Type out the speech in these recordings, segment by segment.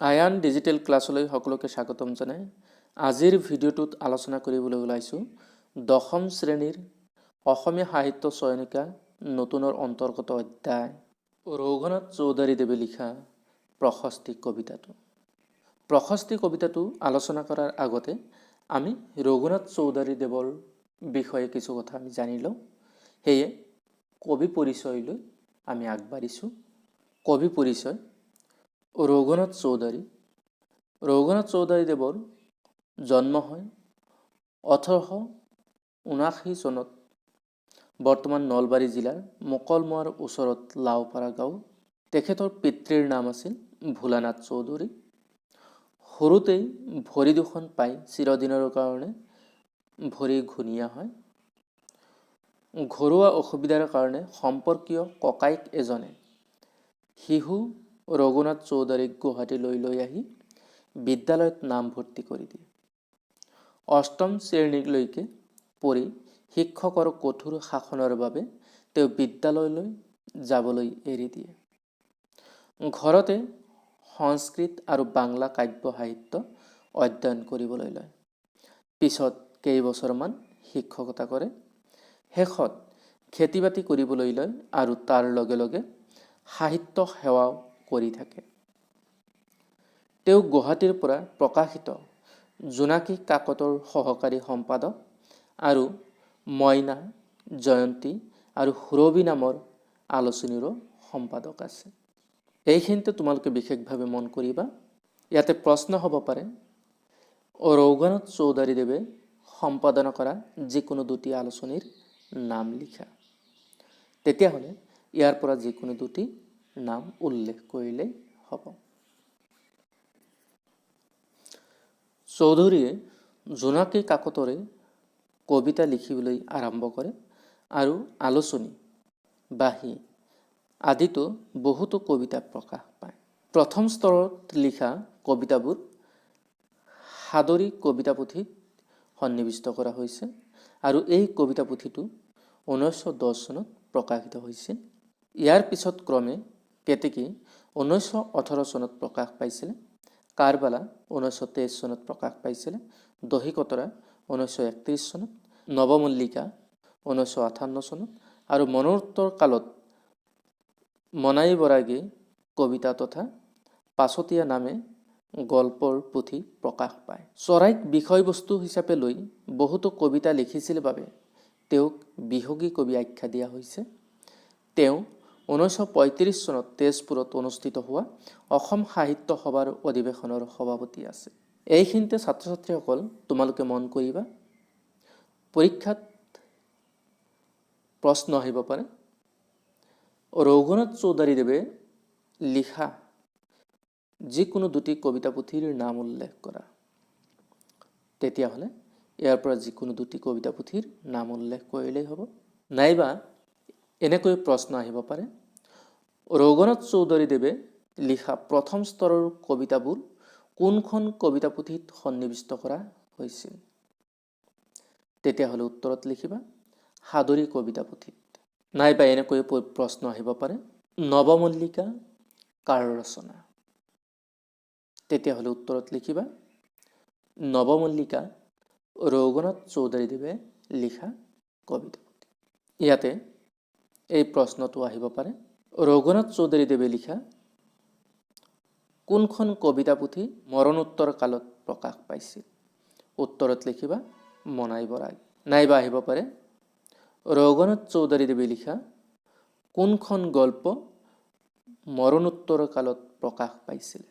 আয়ান digital ক্লাছলৈ সকলোকে স্বাগতম জনাই আজিৰ ভিডিঅ'টোত আলোচনা কৰিবলৈ ওলাইছোঁ দশম শ্ৰেণীৰ অসমীয়া সাহিত্য চয়নিকা নতুনৰ অন্তৰ্গত অধ্যায় ৰঘুনাথ চৌধুৰীদেৱে লিখা প্ৰশস্তি কবিতাটো। প্ৰশস্তি কবিতাটো আলোচনা কৰাৰ আগতে আমি ৰঘুনাথ চৌধুৰীদেৱৰ বিষয়ে কিছু কথা আমি জানি লওঁ। সেয়ে কবি পৰিচয়লৈ আমি আগবাঢ়িছোঁ। কবি পৰিচয়: ৰঘুনাথ চৌধুৰীদেৱৰ জন্ম হয় 1879 চনত বৰ্তমান নলবাৰী জিলাৰ মকলমুৱাৰ ওচৰত লাওপাৰা গাঁও। তেখেতৰ পিতৃৰ নাম আছিল ভোলানাথ চৌধুৰী। সৰুতেই ভৰি দুখন পাই চিৰদিনৰ কাৰণে ভৰি ঘূণীয়া হয়। ঘৰুৱা অসুবিধাৰ কাৰণে সম্পৰ্কীয় ককাইক এজনে শিশু ৰঘুনাথ চৌধুৰীক গুৱাহাটীলৈ লৈ আহি বিদ্যালয়ত নামভৰ্তি কৰি দিয়ে। অষ্টম শ্ৰেণীলৈকে পঢ়ি শিক্ষকৰ কঠোৰ শাসনৰ বাবে তেওঁ বিদ্যালয়লৈ যাবলৈ এৰি দিয়ে। ঘৰতে সংস্কৃত আৰু বাংলা কাব্য সাহিত্য অধ্যয়ন কৰিবলৈ লয়। পিছত কেইবছৰমান শিক্ষকতা কৰে। শেষত খেতি বাতি কৰিবলৈ লয় আৰু তাৰ লগে লগে সাহিত্য সেৱাও কৰি থাকে। তেওঁ গুৱাহাটীৰ পৰা প্ৰকাশিত জোনাকী কাকতৰ সহকাৰী সম্পাদক আৰু মইনা, জয়ন্তী আৰু সুৰভি নামৰ আলোচনীৰো সম্পাদক আছে। এইখিনিতে তোমালোকে বিশেষভাৱে মন কৰিবা। ইয়াতে প্ৰশ্ন হ'ব পাৰে, ৰঘুনাথ চৌধুৰীদেৱে সম্পাদনা কৰা যিকোনো দুটি আলোচনীৰ নাম লিখা। তেতিয়াহ'লে ইয়াৰ পৰা যিকোনো দুটি নাম উল্লেখ কৰিলেই হ'ব। চৌধুৰীয়ে জোনাকী কাকতৰে কবিতা লিখিবলৈ আৰম্ভ কৰে আৰু আলোচনী, বাঁহী আদিতো বহুতো কবিতা প্ৰকাশ পায়। প্ৰথম স্তৰত লিখা কবিতাবোৰ সাদৰী কবিতা পুথিত সন্নিৱিষ্ট কৰা হৈছে আৰু এই কবিতা পুথিটো 1910 চনত প্ৰকাশিত হৈছিল। ইয়াৰ পিছত ক্ৰমে কেতেকী 1918 চনত প্ৰকাশ পাইছিলে, কাৰবালা 1923 চনত প্ৰকাশ পাইছিলে, দহিকতৰা 1931 চনত, নৱমল্লিকা 1958 চনত আৰু মৰণোত্তৰ কালত মনাই বৰাগী কবিতা তথা পাছতীয়া নামে গল্পৰ পুথি প্ৰকাশ পায়। চৰাইক বিষয়বস্তু হিচাপে লৈ বহুতো কবিতা লিখিছিল বাবে তেওঁক বিহগী কবি আখ্যা দিয়া হৈছে। তেওঁ 1935 চনত তেজপুৰত অনুষ্ঠিত হোৱা অসম সাহিত্য সভাৰ অধিৱেশনৰ সভাপতি আছে। এইখিনিতে ছাত্ৰ ছাত্ৰীসকল তোমালোকে মন কৰিবা, পৰীক্ষাত প্ৰশ্ন আহিব পাৰে, ৰঘুনাথ চৌধুৰীদেৱে লিখা যিকোনো দুটি কবিতা পুথিৰ নাম উল্লেখ কৰা। তেতিয়াহ'লে ইয়াৰ পৰা যিকোনো দুটি কবিতা পুথিৰ নাম উল্লেখ কৰিলেই হ'ব। নাইবা এনেকৈ প্ৰশ্ন আহিব পাৰে, ৰঘুনাথ চৌধুৰীদেৱে লিখা প্ৰথম স্তৰৰ কবিতাবোৰ কোনখন কবিতা পুথিত সন্নিৱিষ্ট কৰা হৈছিল? তেতিয়াহ'লে উত্তৰত লিখিবা সাদৰী কবিতা পুথিত। নাইবা এনেকৈ প্ৰশ্ন আহিব পাৰে, নৱমল্লিকা কাৰ ৰচনা? তেতিয়াহ'লে উত্তৰত লিখিবা নৱমল্লিকা ৰঘুনাথ চৌধুৰীদেৱে লিখা কবিতা পুথি। ইয়াতে এই প্ৰশ্নটো আহিব পাৰে, ৰঘুনাথ চৌধুৰীদেৱে লিখা কোনখন কবিতা পুথি মৰণোত্তৰ কালত প্ৰকাশ পাইছিল? উত্তৰত লিখিবা মনাই বৰাগী। নাইবা আহিব পাৰে, ৰঘুনাথ চৌধুৰীদেৱে লিখা কোনখন গল্প মৰণোত্তৰ কালত প্ৰকাশ পাইছিলে,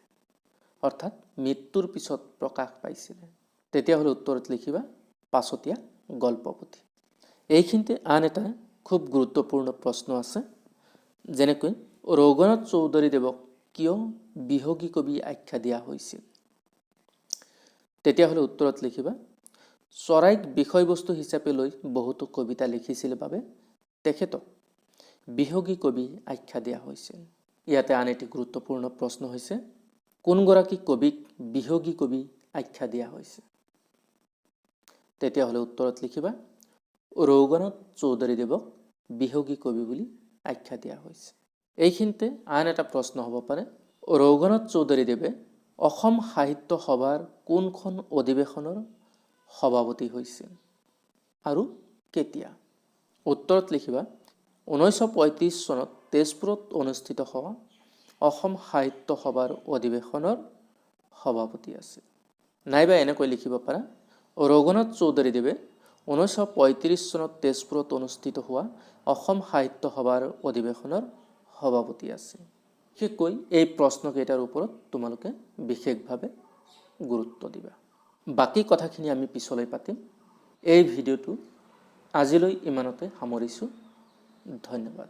অৰ্থাৎ মৃত্যুৰ পিছত প্ৰকাশ পাইছিলে? তেতিয়াহ'লে উত্তৰত লিখিবা পাছতীয়া গল্প পুথি। এইখিনিতে আন এটা খুব গুৰুত্বপূৰ্ণ প্ৰশ্ন আছে, যেনেকৈ ৰঘুনাথ চৌধুৰীদেৱক কিয় বিহগী কবি আখ্যা দিয়া হৈছিল? তেতিয়াহ'লে উত্তৰত লিখিবা চৰাইক বিষয়বস্তু হিচাপে লৈ বহুতো কবিতা লিখিছিল বাবে তেখেতক বিহগী কবি আখ্যা দিয়া হৈছিল। ইয়াতে আন এটি গুৰুত্বপূৰ্ণ প্ৰশ্ন হৈছে, কোনগৰাকী কবিক বিহগী কবি আখ্যা দিয়া হৈছে? তেতিয়াহ'লে উত্তৰত লিখিবা ৰঘুনাথ চৌধুৰীদেৱক বিহগী কবি বুলি আখ্যা দিয়া হৈছে। এইখিনিতে আন এটা প্ৰশ্ন হ'ব পাৰে, ৰঘুনাথ চৌধুৰীদেৱে অসম সাহিত্য সভাৰ কোনখন অধিৱেশনৰ সভাপতি হৈছিল আৰু কেতিয়া? উত্তৰত লিখিবা 1935 চনত তেজপুৰত অনুষ্ঠিত হোৱা অসম সাহিত্য সভাৰ অধিৱেশনৰ সভাপতি আছিল। নাইবা এনেকৈ লিখিব পাৰা ৰঘুনাথ চৌধুৰীদেৱে 1935 চনত তেজপুৰত অনুষ্ঠিত হোৱা অসম সাহিত্য সভাৰ অধিৱেশনৰ সভাপতি আছিল। বিশেষকৈ এই প্ৰশ্নকেইটাৰ ওপৰত তোমালোকে বিশেষভাৱে গুৰুত্ব দিবা। বাকী কথাখিনি আমি পিছলৈ পাতিম। এই ভিডিঅ'টো আজিলৈ ইমানতে সামৰিছোঁ। ধন্যবাদ।